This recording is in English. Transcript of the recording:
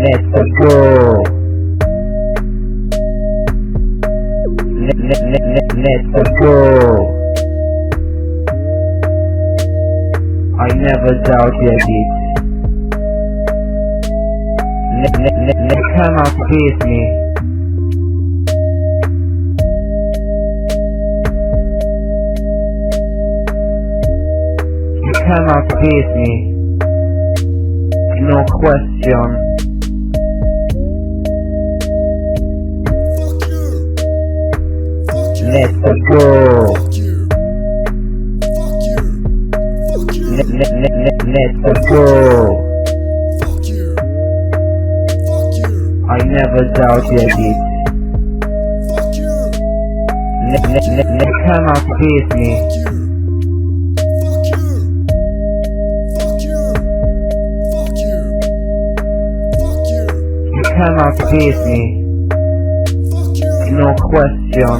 Let's go. Let's go. I never doubted it. Cannot face me. You cannot face me. No question. Let's go. Let's go. I never doubted it. Cannot face me. You cannot face me. No question.